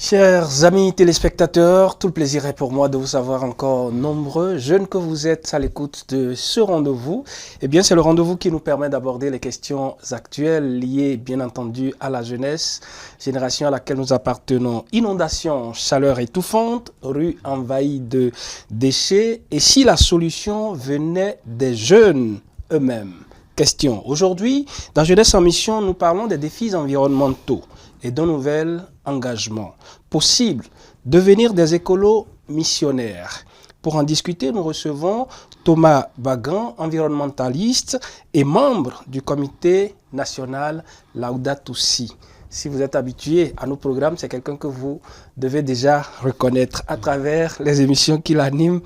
Chers amis téléspectateurs, tout le plaisir est pour moi de vous savoir encore nombreux, jeunes que vous êtes à l'écoute de ce rendez-vous. Eh bien, c'est le rendez-vous qui nous permet d'aborder les questions actuelles liées, bien entendu, à la jeunesse, génération à laquelle nous appartenons. Inondations, chaleur étouffante, rues envahies de déchets. Et si la solution venait des jeunes eux-mêmes? Question. Aujourd'hui, dans Jeunesse en Mission, nous parlons des défis environnementaux et d'un nouvel engagement. Possible, devenir des écolos missionnaires. Pour en discuter, nous recevons Thomas Bagan, environnementaliste et membre du comité national Laudato Si. Si vous êtes habitué à nos programmes, c'est quelqu'un que vous devez déjà reconnaître à travers les émissions qu'il anime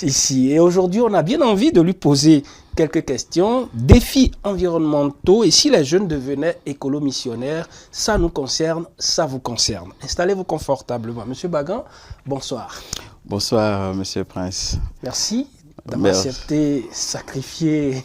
ici. Et aujourd'hui, on a bien envie de lui poser quelques questions. Défis environnementaux et si les jeunes devenaient écolo-missionnaires, ça nous concerne, ça vous concerne. Installez-vous confortablement. Monsieur Bagan, bonsoir. Bonsoir, Monsieur Prince. Merci d'avoir accepté sacrifier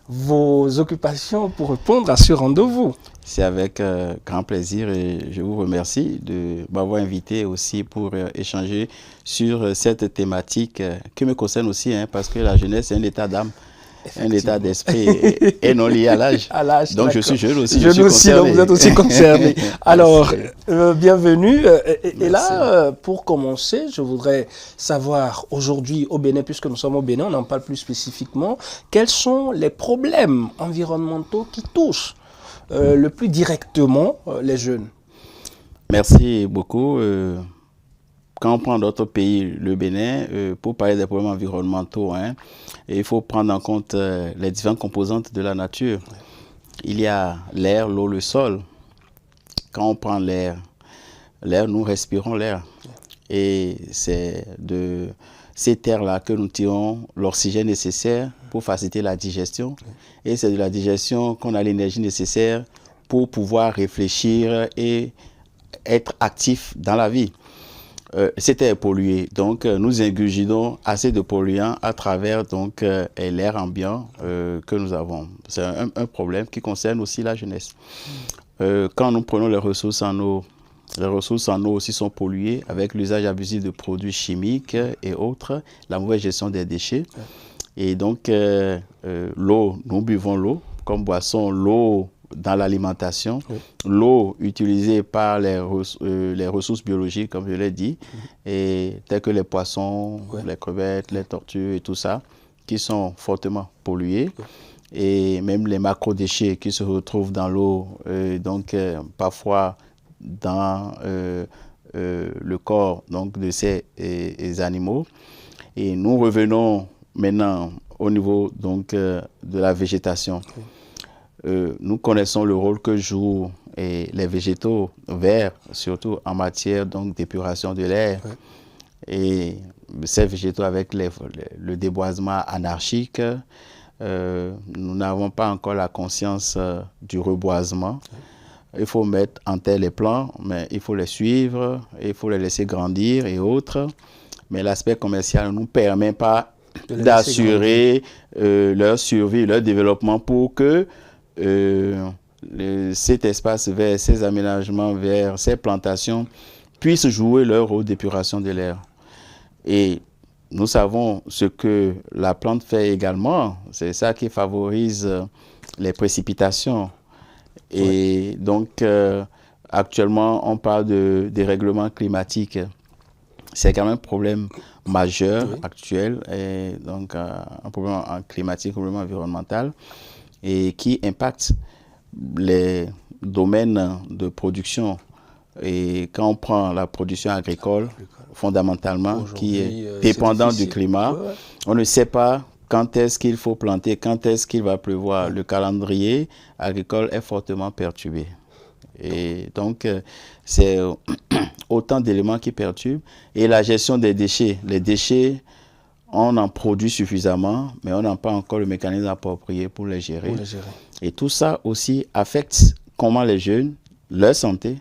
vos occupations pour répondre à ce rendez-vous. C'est avec grand plaisir et je vous remercie de m'avoir invité aussi pour échanger sur cette thématique qui me concerne aussi, parce que la jeunesse est un état d'âme, un état d'esprit et non lié à l'âge. Donc je suis jeune aussi. Jeune aussi, donc vous êtes aussi concerné. Alors, bienvenue. Et là, pour commencer, je voudrais savoir aujourd'hui au Bénin, puisque nous sommes au Bénin, on en parle plus spécifiquement, quels sont les problèmes environnementaux qui touchent le plus directement les jeunes? Merci beaucoup. Quand on prend d'autres pays, le Bénin, pour parler des problèmes environnementaux, il faut prendre en compte les différentes composantes de la nature. Il y a l'air, l'eau, le sol. Quand on prend l'air, nous respirons l'air. Et c'est de ces terres-là que nous tirons l'oxygène nécessaire pour faciliter la digestion. Et c'est de la digestion qu'on a l'énergie nécessaire pour pouvoir réfléchir et être actif dans la vie. C'était pollué, donc nous ingurgitons assez de polluants à travers l'air ambiant que nous avons. C'est un problème qui concerne aussi la jeunesse. Quand nous prenons les ressources en eau aussi sont polluées avec l'usage abusif de produits chimiques et autres, la mauvaise gestion des déchets. Et donc l'eau, nous buvons l'eau comme boisson, l'eau dans l'alimentation, l'eau utilisée par les ressources biologiques, comme je l'ai dit, et telles que les poissons, les crevettes, les tortues et tout ça, qui sont fortement pollués, et même les macrodéchets qui se retrouvent dans l'eau, parfois dans le corps de ces animaux. Et nous revenons maintenant au niveau de la végétation. Nous connaissons le rôle que jouent les végétaux verts, surtout en matière d'épuration de l'air. Et ces végétaux avec le déboisement anarchique, nous n'avons pas encore la conscience du reboisement. Il faut mettre en terre les plants, mais il faut les suivre, il faut les laisser grandir et autres. Mais l'aspect commercial ne nous permet pas d'assurer leur survie, leur développement pour que cet espace vert, ces aménagements verts, ces plantations puissent jouer leur rôle d'épuration de l'air. Et nous savons ce que la plante fait également, c'est ça qui favorise les précipitations. Et donc, actuellement, on parle de dérèglement climatique. C'est quand même un problème majeur actuel, et donc un problème climatique, un problème environnemental, et qui impacte les domaines de production. Et quand on prend la production agricole, fondamentalement, qui est dépendante du climat, on ne sait pas quand est-ce qu'il faut planter, quand est-ce qu'il va pleuvoir. Le calendrier agricole est fortement perturbé. Et donc, c'est autant d'éléments qui perturbent. Et la gestion des déchets. Les déchets, on en produit suffisamment, mais on n'a pas encore le mécanisme approprié pour les gérer. Et tout ça aussi affecte comment les jeunes, leur santé,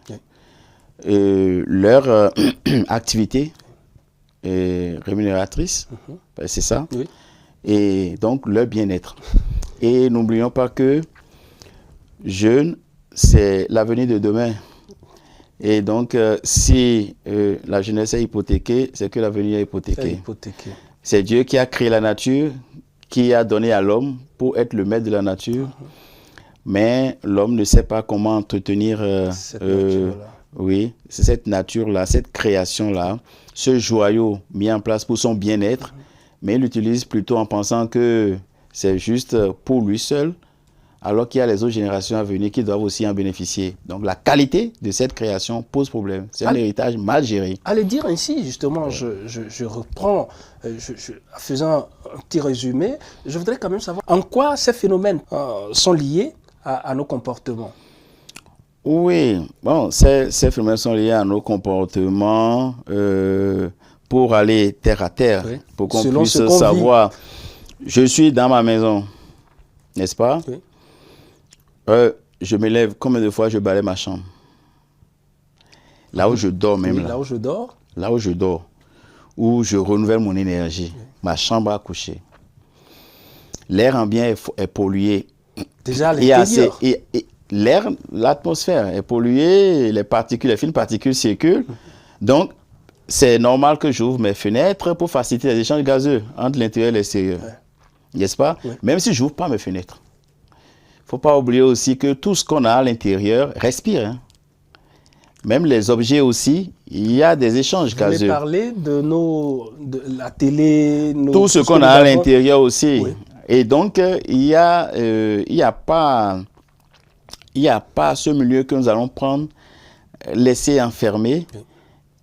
leur activité rémunératrice, c'est ça, et donc leur bien-être. Et n'oublions pas que jeunes, c'est l'avenir de demain. Et donc, si la jeunesse est hypothéquée, c'est que l'avenir est hypothéqué. C'est Dieu qui a créé la nature, qui a donné à l'homme pour être le maître de la nature. Mais l'homme ne sait pas comment entretenir cette nature-là, cette création-là, ce joyau mis en place pour son bien-être. Mais il l'utilise plutôt en pensant que c'est juste pour lui seul, alors qu'il y a les autres générations à venir qui doivent aussi en bénéficier. Donc la qualité de cette création pose problème. C'est un héritage mal géré. À le dire ainsi, justement, je reprends, en faisant un petit résumé, je voudrais quand même savoir en quoi ces phénomènes sont liés à nos comportements. Oui, bon, ces phénomènes sont liés à nos comportements pour aller terre à terre, pour qu'on puisse savoir. Je suis dans ma maison, n'est-ce pas? Oui. Je me lève, combien de fois je balaye ma chambre? Là où je dors même. Oui, là où je dors? Là où je dors, où je renouvelle mon énergie, ma chambre à coucher. L'air ambiant est pollué. Déjà à l'intérieur. L'air, l'atmosphère est polluée, les particules, les fines particules circulent. Donc, c'est normal que j'ouvre mes fenêtres pour faciliter les échanges gazeux entre l'intérieur et l'extérieur. N'est-ce pas? Même si je n'ouvre pas mes fenêtres. Il ne faut pas oublier aussi que tout ce qu'on a à l'intérieur respire. Hein. Même les objets aussi, il y a des échanges gazeux. Vous voulez parler de la télé, tout ce qu'on a à l'intérieur aussi. Oui. Et donc, il n'y a pas ce milieu que nous allons prendre, laisser enfermer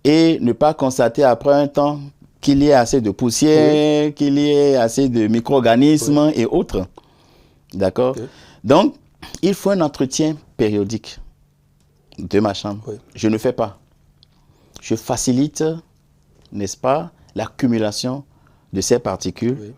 et ne pas constater après un temps qu'il y ait assez de poussière, qu'il y ait assez de micro-organismes et autres. D'accord? Donc, il faut un entretien périodique de ma chambre. Je ne fais pas. Je facilite, n'est-ce pas, l'accumulation de ces particules.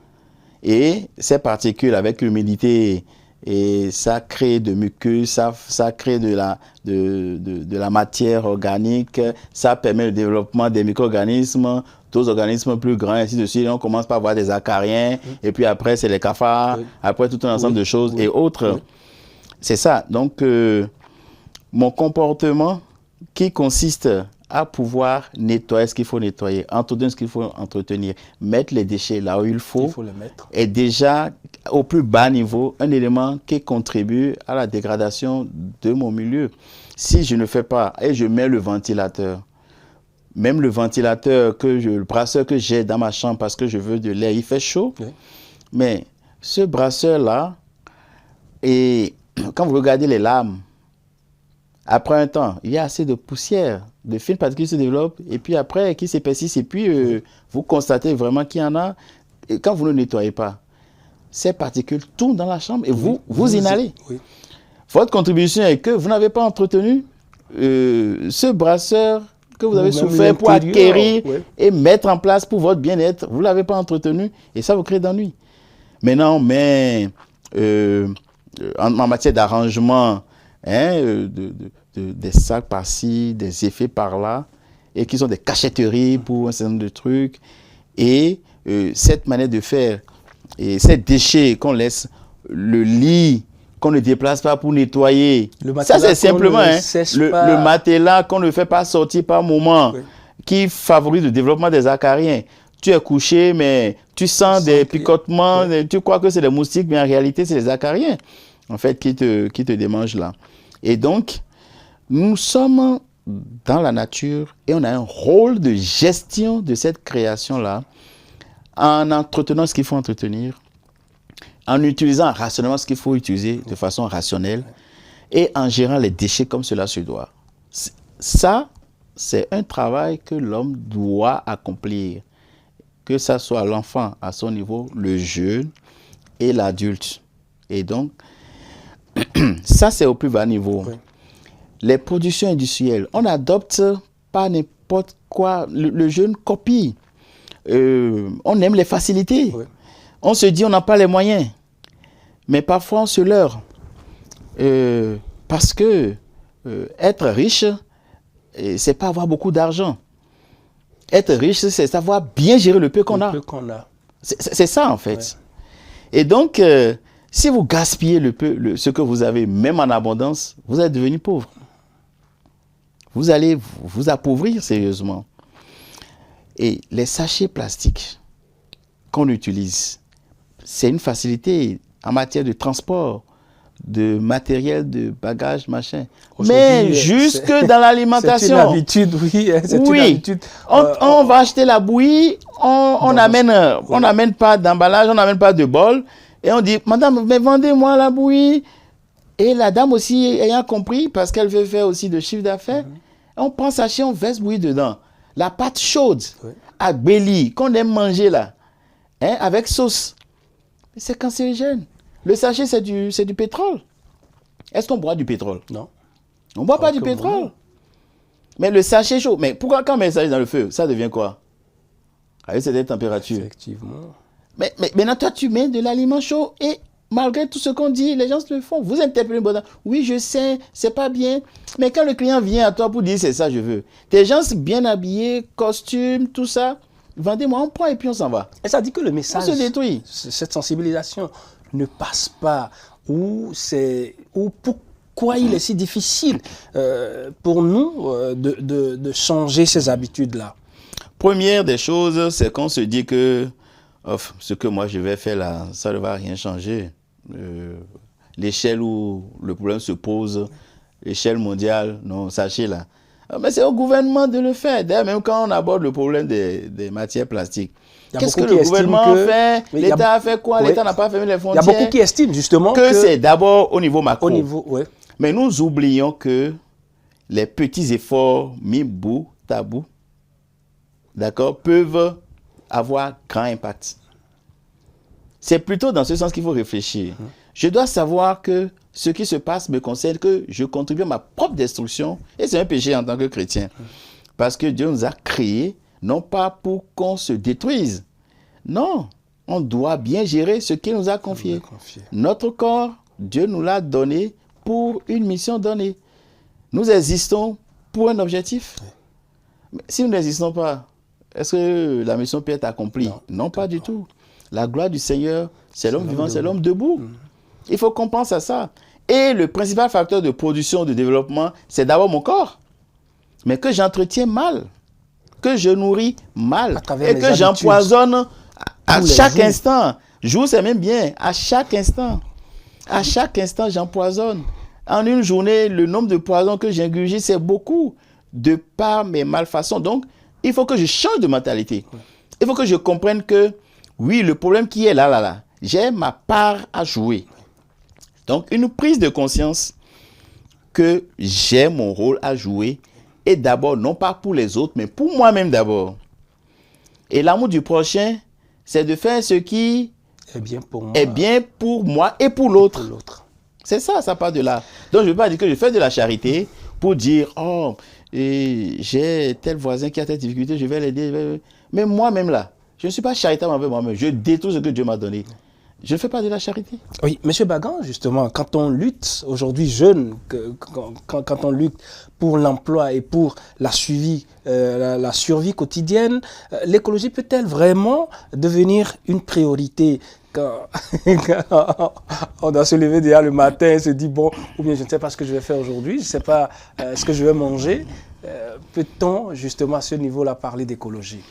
Et ces particules, avec l'humidité, et ça crée de mucus, ça crée de la matière organique, ça permet le développement des micro-organismes, d'autres organismes plus grands, ainsi de suite. On commence par avoir des acariens, et puis après, c'est les cafards, après tout un ensemble de choses et autres. C'est ça. Donc, mon comportement qui consiste à pouvoir nettoyer ce qu'il faut nettoyer, entretenir ce qu'il faut entretenir, mettre les déchets là où il faut les mettre. Est déjà au plus bas niveau un élément qui contribue à la dégradation de mon milieu. Si je ne fais pas et je mets le ventilateur, même le ventilateur, le brasseur que j'ai dans ma chambre parce que je veux de l'air, il fait chaud, mais ce brasseur-là, et quand vous regardez les lames, après un temps, il y a assez de poussière, de fines particules se développent, et puis après, qui s'épaississent, et puis vous constatez vraiment qu'il y en a, et quand vous ne nettoyez pas, ces particules tournent dans la chambre, et vous inhalez. Votre contribution est que vous n'avez pas entretenu ce brasseur que vous avez souffert pour acquérir et mettre en place pour votre bien-être, vous ne l'avez pas entretenu, et ça vous crée d'ennui. Maintenant, mais en matière d'arrangement, des sacs par-ci, des effets par-là, et qui sont des cachetteries pour un certain nombre de trucs. Et cette manière de faire, et ces déchets qu'on laisse, le lit qu'on ne déplace pas pour nettoyer, ça c'est simplement le matelas qu'on ne fait pas sortir par moment, qui favorise le développement des acariens. Tu es couché, mais tu sens des picotements, tu crois que c'est des moustiques, mais en réalité c'est des acariens, en fait, qui te démangent là. Et donc, nous sommes dans la nature et on a un rôle de gestion de cette création-là en entretenant ce qu'il faut entretenir, en utilisant rationnellement ce qu'il faut utiliser de façon rationnelle et en gérant les déchets comme cela se doit. Ça, c'est un travail que l'homme doit accomplir, que ça soit l'enfant à son niveau, le jeune et l'adulte. Et donc, ça, c'est au plus bas niveau. Les productions industrielles, on n'adopte pas n'importe quoi. Le jeune copie. On aime les facilités. On se dit on n'a pas les moyens. Mais parfois, on se leurre. Parce que être riche, c'est pas avoir beaucoup d'argent. Être riche, c'est savoir bien gérer le peu qu'on a. C'est ça, en fait. Et donc, si vous gaspillez ce que vous avez, même en abondance, vous allez devenir pauvre. vous allez vous appauvrir sérieusement. Et les sachets plastiques qu'on utilise, c'est une facilité en matière de transport, de matériel, de bagages, machin. Mais jusque dans l'alimentation. C'est une habitude, oui. C'est une habitude. On va acheter la bouillie, on n'amène pas d'emballage, on n'amène pas de bol. Et on dit, madame, mais vendez-moi la bouillie. Et la dame aussi, ayant compris, parce qu'elle veut faire aussi de chiffre d'affaires, on prend sachet, on verse bouillie dedans. La pâte chaude, à béli, qu'on aime manger là, hein, avec sauce. C'est cancérigène. Le sachet, c'est du pétrole. Est-ce qu'on boit du pétrole? Non. On ne boit pas du pétrole. Mais le sachet chaud, mais pourquoi quand on met le sachet dans le feu, ça devient quoi? Avec cette température. Effectivement. Mais maintenant, toi, tu mets de l'aliment chaud et malgré tout ce qu'on dit, les gens le font. Vous interpellez bon, oui, je sais, c'est pas bien. Mais quand le client vient à toi pour dire c'est ça, je veux. Tes gens bien habillés, costumes, tout ça, vendez-moi, on prend et puis on s'en va. Et ça dit que le message, on se détruit. Cette sensibilisation ne passe pas. Ou pourquoi il est si difficile pour nous de changer ces habitudes-là? Première des choses, c'est qu'on se dit que ce que moi je vais faire là, ça ne va rien changer. L'échelle où le problème se pose, l'échelle mondiale, non, sachez là. Mais c'est au gouvernement de le faire. D'ailleurs, même quand on aborde le problème des matières plastiques, qu'est-ce que le gouvernement fait? L'État a fait quoi? L'État n'a pas fermé les frontières. Il y a beaucoup qui estiment justement que c'est d'abord au niveau macro. Ouais. Mais nous oublions que les petits efforts mis bout à bout, d'accord, peuvent avoir grand impact. C'est plutôt dans ce sens qu'il faut réfléchir. Je dois savoir que ce qui se passe me concerne, que je contribue à ma propre destruction, et c'est un péché en tant que chrétien. Parce que Dieu nous a créés, non pas pour qu'on se détruise. Non, on doit bien gérer ce qu'il nous a confié. Notre corps, Dieu nous l'a donné pour une mission donnée. Nous existons pour un objectif. Mais si nous n'existons pas, est-ce que la mission peut être accomplie? Non, pas du tout. La gloire du Seigneur, c'est l'homme vivant, c'est l'homme debout. Il faut qu'on pense à ça. Et le principal facteur de production, de développement, c'est d'abord mon corps. Mais que j'entretiens mal, que je nourris mal, et que j'empoisonne à chaque instant. Jour, c'est même bien, à chaque instant. À chaque instant, j'empoisonne. En une journée, le nombre de poisons que j'ingurgite, c'est beaucoup, de par mes malfaçons. Donc, il faut que je change de mentalité. Il faut que je comprenne que, oui, le problème qui est là, j'ai ma part à jouer. Donc, une prise de conscience que j'ai mon rôle à jouer, et d'abord, non pas pour les autres, mais pour moi-même d'abord. Et l'amour du prochain, c'est de faire ce qui est bien pour moi et pour l'autre. C'est ça, ça part de là. Donc, je ne veux pas dire que je fais de la charité pour dire, oh, j'ai tel voisin qui a telle difficulté, je vais l'aider. Mais moi-même là, je ne suis pas charitable envers moi-même. Je détruis ce que Dieu m'a donné. Je ne fais pas de la charité. Oui, M. Bagan, justement, quand on lutte aujourd'hui jeune, quand on lutte pour l'emploi et pour la survie quotidienne, l'écologie peut-elle vraiment devenir une priorité quand on doit se lever déjà le matin et se dire, bon, ou bien je ne sais pas ce que je vais faire aujourd'hui, je ne sais pas ce que je vais manger. Peut-on justement à ce niveau-là parler d'écologie?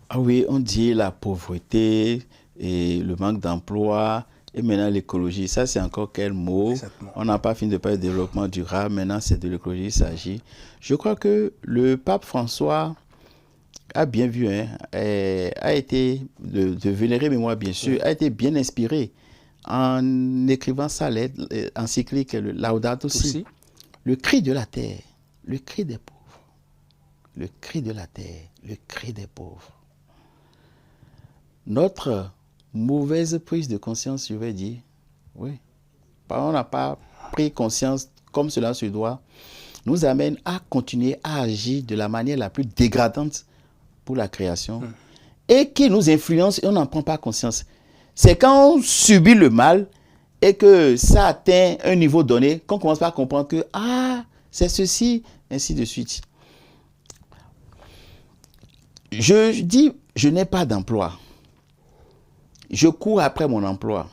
Ah oui, on dit la pauvreté et le manque d'emploi et maintenant l'écologie. Ça, c'est encore quel mot? Exactement. On n'a pas fini de parler de développement durable. Maintenant, c'est de l'écologie qu'il s'agit. Je crois que le pape François a bien vu, a été, de vénérée mémoire bien sûr, a été bien inspiré en écrivant sa lettre encyclique, le Laudato Si. Le cri de la terre, le cri des pauvres. Le cri de la terre, le cri des pauvres. Notre mauvaise prise de conscience, je vais dire, oui, on n'a pas pris conscience comme cela se doit, nous amène à continuer à agir de la manière la plus dégradante pour la création et qui nous influence et on n'en prend pas conscience. C'est quand on subit le mal et que ça atteint un niveau donné qu'on commence à comprendre que, c'est ceci, ainsi de suite. Je dis, je n'ai pas d'emploi. Je cours après mon emploi.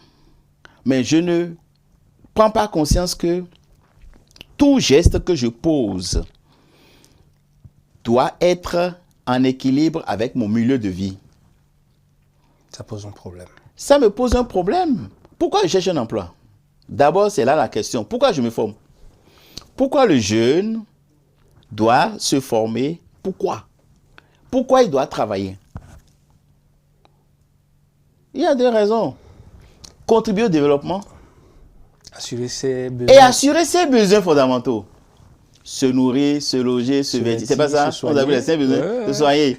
Mais je ne prends pas conscience que tout geste que je pose doit être en équilibre avec mon milieu de vie. Ça pose un problème. Ça me pose un problème. Pourquoi je cherche un emploi? D'abord, c'est là la question. Pourquoi je me forme? Pourquoi le jeune doit se former? Pourquoi? Pourquoi il doit travailler? Il y a deux raisons. Contribuer au développement. Assurer ses besoins. Et assurer ses besoins fondamentaux. Se nourrir, se loger, se vêtir. C'est pas ça? On a vu les 5 besoins. Se soigner.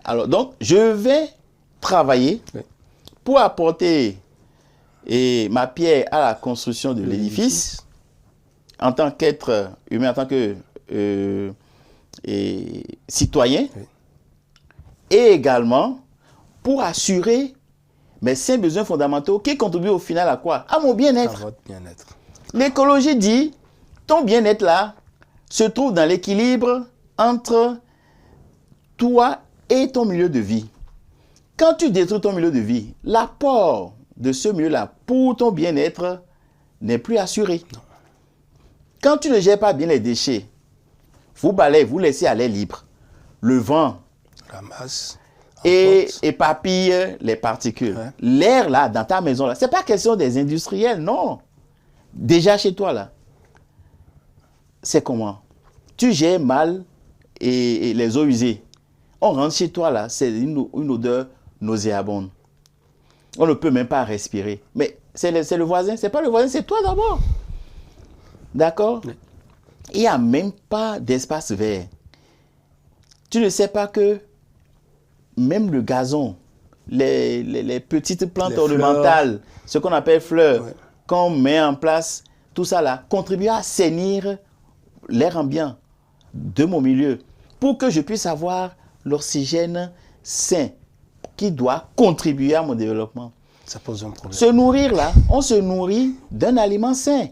Alors, donc, je vais travailler pour apporter ma pierre à la construction de l'édifice en tant qu'être humain, en tant que citoyen, et également pour assurer mes 5 besoins fondamentaux qui contribuent au final à quoi? À mon bien-être. À votre bien-être. L'écologie dit, ton bien-être là se trouve dans l'équilibre entre toi et ton milieu de vie. Quand tu détruis ton milieu de vie, l'apport de ce milieu-là pour ton bien-être n'est plus assuré. Non. Quand tu ne gères pas bien les déchets, vous balayez, vous laissez à l'air libre. Le vent ramasse et éparpille les particules. Ouais. L'air là, dans ta maison là, c'est pas question des industriels, non. Déjà chez toi là, c'est comment? Tu gères mal et les eaux usées. On rentre chez toi là, c'est une odeur nauséabonde. On ne peut même pas respirer. Mais c'est le voisin, c'est pas le voisin, c'est toi d'abord. D'accord? Oui. Il n'y a même pas d'espace vert. Tu ne sais pas que même le gazon, les petites plantes ornementales, ce qu'on appelle fleurs, ouais, qu'on met en place, tout ça là, contribue à assainir l'air ambiant de mon milieu pour que je puisse avoir l'oxygène sain qui doit contribuer à mon développement. Ça pose un problème. Se nourrir là, on se nourrit d'un aliment sain.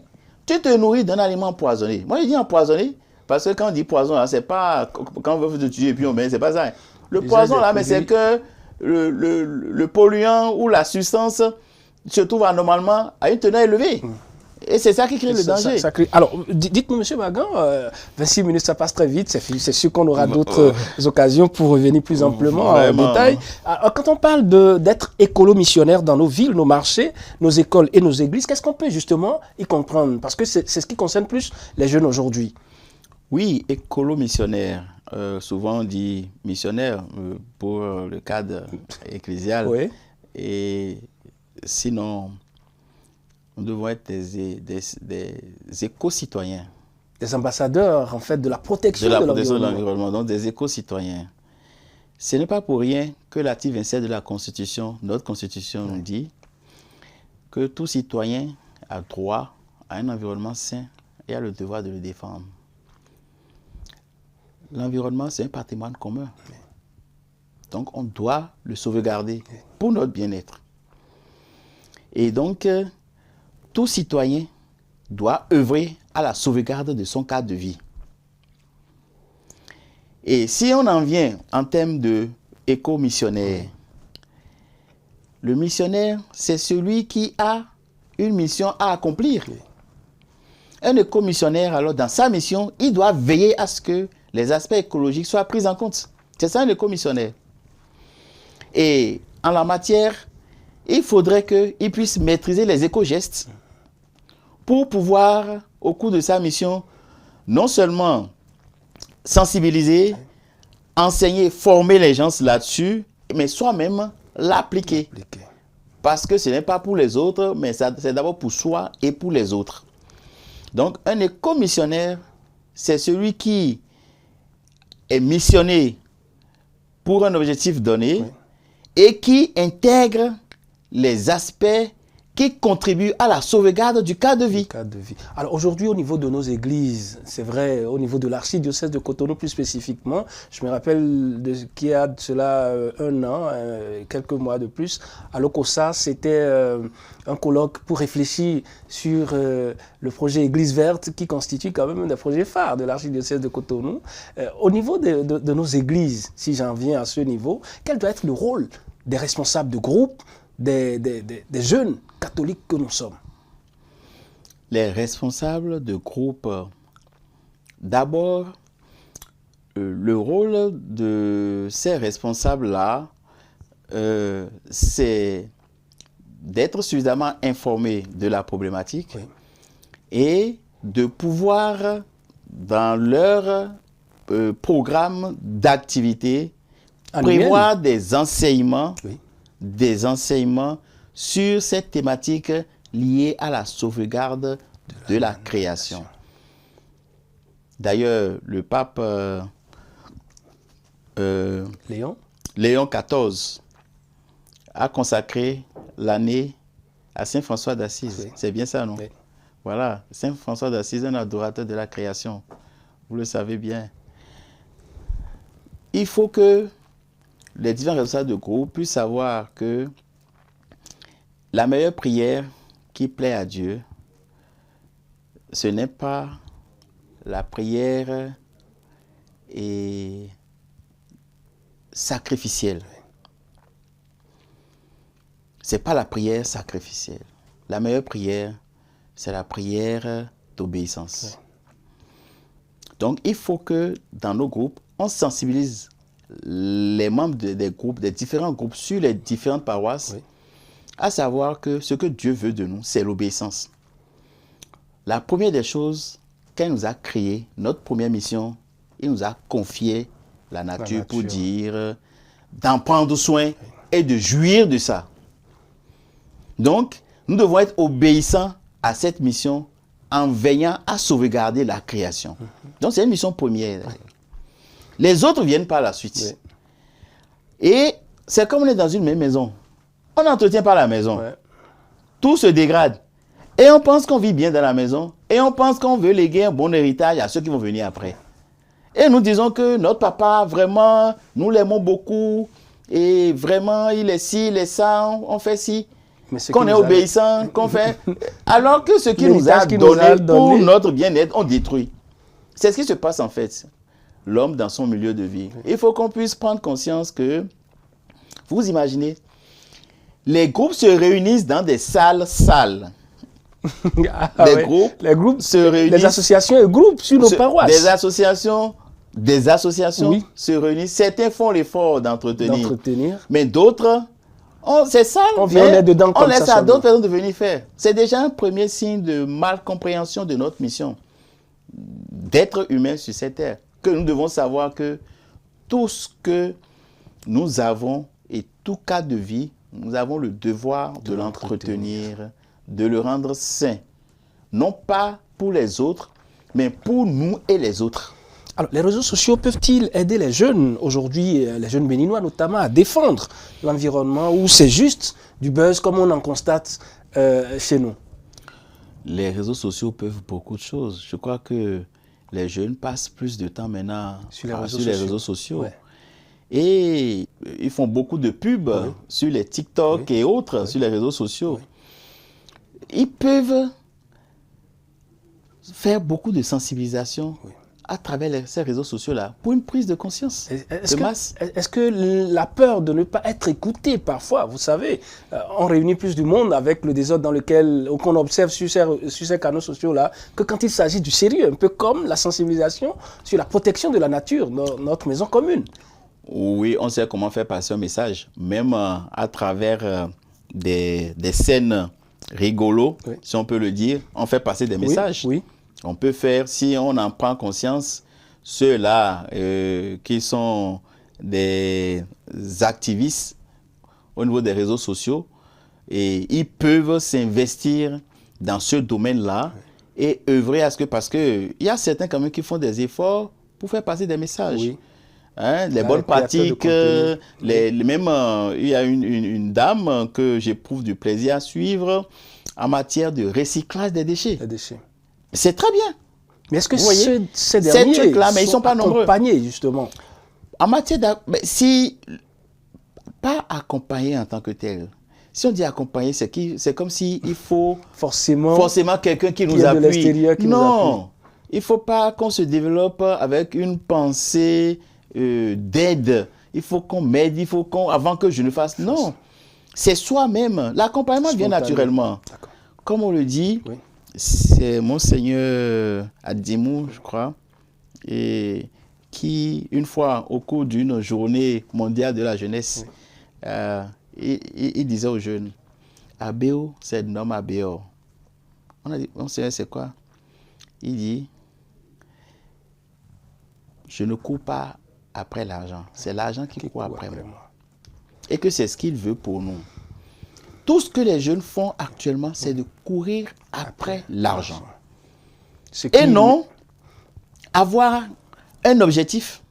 Tu te nourris d'un aliment empoisonné. Moi je dis empoisonné parce que quand on dit poison là, c'est pas quand on veut te tuer et puis on met, c'est pas ça. Le poison là, mais c'est que le polluant ou la substance se trouve anormalement à une teneur élevée. Et c'est ça qui crée le danger. Ça crée... Alors, dites-nous, M. Magan, 26 minutes, ça passe très vite. C'est sûr qu'on aura d'autres occasions pour revenir plus amplement en détail. Alors, quand on parle d'être écolo-missionnaire dans nos villes, nos marchés, nos écoles et nos églises, qu'est-ce qu'on peut justement y comprendre? Parce que c'est ce qui concerne plus les jeunes aujourd'hui. Oui, écolo-missionnaire. Souvent on dit missionnaire pour le cadre ecclésial. Oui. Et sinon... nous devons être des éco-citoyens. Des ambassadeurs, en fait, de la protection de l'environnement. Donc, des éco-citoyens. Ce n'est pas pour rien que l'article 27 de la Constitution, notre Constitution, nous dit que tout citoyen a droit à un environnement sain et a le devoir de le défendre. L'environnement, c'est un patrimoine commun. Donc, on doit le sauvegarder pour notre bien-être. Et donc... tout citoyen doit œuvrer à la sauvegarde de son cadre de vie. Et si on en vient en termes d'éco-missionnaire, le missionnaire, c'est celui qui a une mission à accomplir. Un éco-missionnaire, alors, dans sa mission, il doit veiller à ce que les aspects écologiques soient pris en compte. C'est ça un éco-missionnaire. Et en la matière, il faudrait qu'il puisse maîtriser les éco-gestes pour pouvoir, au cours de sa mission, non seulement sensibiliser, enseigner, former les gens là-dessus, mais soi-même l'appliquer. Parce que ce n'est pas pour les autres, mais c'est d'abord pour soi et pour les autres. Donc, un éco-missionnaire, c'est celui qui est missionné pour un objectif donné et qui intègre les aspects qui contribuent à la sauvegarde du cadre de vie. Alors aujourd'hui, au niveau de nos églises, c'est vrai, au niveau de l'archidiocèse de Cotonou plus spécifiquement, je me rappelle qu'il y a de cela un an, quelques mois de plus, à l'OCOSA, c'était un colloque pour réfléchir sur le projet Église verte qui constitue quand même un des projets phares de l'archidiocèse de Cotonou. Au niveau de nos églises, si j'en viens à ce niveau, quel doit être le rôle des responsables de groupe, des jeunes catholiques que nous sommes? Les responsables de groupe, d'abord, Le rôle de ces responsables-là, c'est d'être suffisamment informés de la problématique et de pouvoir, dans leur programme d'activité, prévoir des enseignements sur cette thématique liée à la sauvegarde de la création. D'ailleurs, le pape Léon XIV a consacré l'année à Saint François d'Assise. Oui. C'est bien ça, non? Oui. Voilà, Saint François d'Assise, un adorateur de la création. Vous le savez bien. Il faut que les différents responsables de groupe puissent savoir que la meilleure prière qui plaît à Dieu, ce n'est pas la prière sacrificielle. Ce n'est pas la prière sacrificielle. La meilleure prière, c'est la prière d'obéissance. Oui. Donc, il faut que dans nos groupes, on sensibilise les membres des groupes, des différents groupes sur les différentes paroisses, à savoir que ce que Dieu veut de nous, c'est l'obéissance. La première des choses, quand il nous a créé, notre première mission, il nous a confié la nature. Pour dire d'en prendre soin et de jouir de ça. Donc, nous devons être obéissants à cette mission en veillant à sauvegarder la création. Donc, c'est une mission première. Les autres viennent par la suite. Et c'est comme on est dans une même maison. On n'entretient pas la maison. Tout se dégrade. Et on pense qu'on vit bien dans la maison. Et on pense qu'on veut léguer un bon héritage à ceux qui vont venir après. Et nous disons que notre papa, vraiment, nous l'aimons beaucoup. Et vraiment, il est ci, il est ça, on fait ci. Qu'on est obéissant, qu'on fait. Alors que ce qu'il nous a donné pour notre bien-être, on détruit. C'est ce qui se passe en fait. L'homme dans son milieu de vie. Il faut qu'on puisse prendre conscience que, vous imaginez, les groupes se réunissent dans des salles. Les groupes se réunissent. Les associations et groupes sur nos paroisses. Des associations se réunissent. Certains font l'effort d'entretenir. Mais d'autres, c'est ça. On laisse à d'autres personnes de venir faire. C'est déjà un premier signe de malcompréhension de notre mission. D'être humain sur cette terre. Que nous devons savoir que tout ce que nous avons et tout cas de vie, nous avons le devoir de l'entretenir, de le rendre sain. Non pas pour les autres, mais pour nous et les autres. Alors, les réseaux sociaux peuvent-ils aider les jeunes, aujourd'hui, les jeunes béninois notamment, à défendre l'environnement ou c'est juste du buzz comme on en constate chez nous? Les réseaux sociaux peuvent beaucoup de choses. Je crois que les jeunes passent plus de temps maintenant sur les réseaux sociaux. Et ils font beaucoup de pubs sur les TikTok et autres, sur les réseaux sociaux. Ils peuvent faire beaucoup de sensibilisation à travers ces réseaux sociaux-là pour une prise de conscience de masse. Est-ce que la peur de ne pas être écouté parfois, vous savez, on réunit plus du monde avec le désordre dans lequel qu'on observe sur ces canaux sociaux-là que quand il s'agit du sérieux, un peu comme la sensibilisation sur la protection de la nature dans notre maison commune. Oui, on sait comment faire passer un message, même à travers des scènes rigolos, si on peut le dire, on fait passer des messages. On peut faire, si on en prend conscience, ceux-là qui sont des activistes au niveau des réseaux sociaux, et ils peuvent s'investir dans ce domaine-là et œuvrer à ce que, parce qu'il y a certains quand même qui font des efforts pour faire passer des messages. Les bonnes pratiques, même il y a une dame que j'éprouve du plaisir à suivre en matière de recyclage des déchets. C'est très bien. Mais est-ce que ces derniers trucs-là, mais ils sont pas nombreux. Accompagnés, justement? En matière pas accompagné en tant que tel. Si on dit accompagner, c'est comme s'il faut forcément quelqu'un qui nous appuie. Non, il ne faut pas qu'on se développe avec une pensée d'aide. Il faut qu'on m'aide, avant que je ne fasse. Non, c'est soi-même. L'accompagnement vient naturellement. Comme on le dit, c'est Monseigneur Adimou, je crois, et qui, une fois au cours d'une journée mondiale de la jeunesse, il disait aux jeunes, Abéo, c'est le nom Abéo. On a dit, on sait c'est quoi? Il dit, je ne cours pas après l'argent, c'est l'argent qui court après moi. Et que c'est ce qu'il veut pour nous. Tout ce que les jeunes font actuellement, c'est de courir après l'argent. Et non avoir un objectif,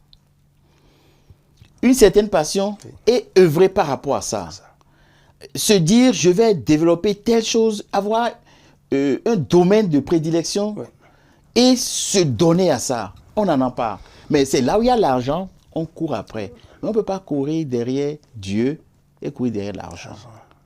une certaine passion et œuvrer par rapport à ça. Se dire, je vais développer telle chose, avoir un domaine de prédilection et se donner à ça. On n'en a pas. Mais c'est là où il y a l'argent, on court après. Mais on ne peut pas courir derrière Dieu et courir derrière l'argent.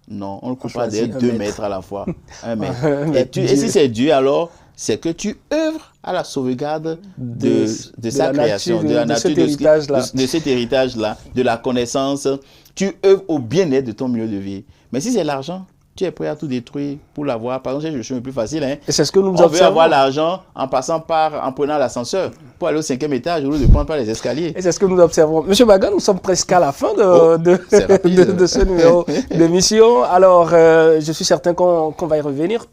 Non, on ne court pas derrière 2 mètres à la fois. 1 mètre. Et si c'est Dieu, alors, c'est que tu œuvres à la sauvegarde de sa création, de la nature, de cet héritage-là, de la connaissance. Tu œuvres au bien-être de ton milieu de vie. Mais si c'est l'argent, tu es prêt à tout détruire pour l'avoir. Par exemple, c'est le chemin le plus facile. Hein. Et c'est ce que nous On veut avoir l'argent en prenant l'ascenseur pour aller au 5e étage au lieu de prendre par les escaliers. Et c'est ce que nous observons. Monsieur Baga, nous sommes presque à la fin de ce numéro d'émission. Alors, je suis certain qu'on va y revenir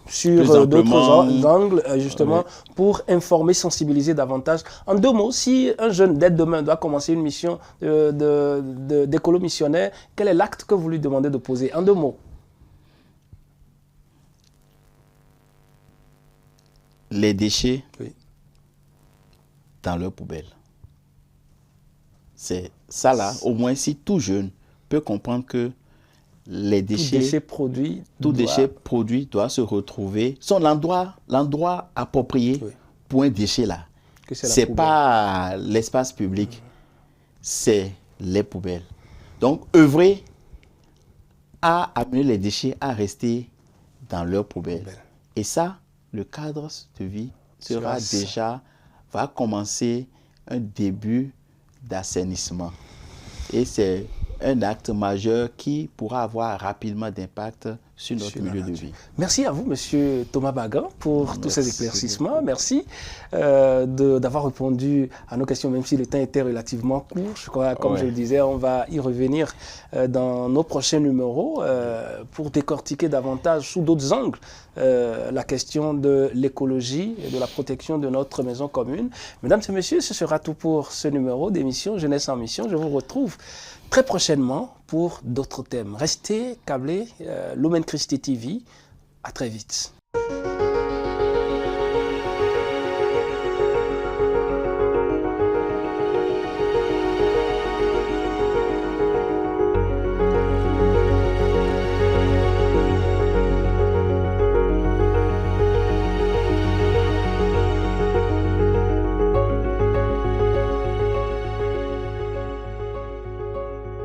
sur d'autres angles, justement, pour informer, sensibiliser davantage. En 2 mots, si un jeune, dès demain, doit commencer une mission d'écolo missionnaire, quel est l'acte que vous lui demandez de poser? En 2 mots. Les déchets dans leur poubelle. C'est ça là, au moins si tout jeune peut comprendre que les déchets, tout déchet produit doit se retrouver, sont l'endroit approprié pour un déchet là. C'est pas l'espace public, c'est les poubelles. Donc œuvrer à amener les déchets à rester dans leur poubelle. Et ça, le cadre de vie va commencer un début d'assainissement. Et c'est un acte majeur qui pourra avoir rapidement d'impact sur notre milieu de vie. Merci à vous, Monsieur Thomas Baga, pour tous ces éclaircissements. Merci d'avoir répondu à nos questions, même si le temps était relativement court. Je crois, comme je le disais, on va y revenir dans nos prochains numéros pour décortiquer davantage sous d'autres angles la question de l'écologie et de la protection de notre maison commune. Mesdames et messieurs, ce sera tout pour ce numéro d'émission Jeunesse en Mission. Je vous retrouve très prochainement pour d'autres thèmes. Restez câblés, Lumen Christi TV. À très vite.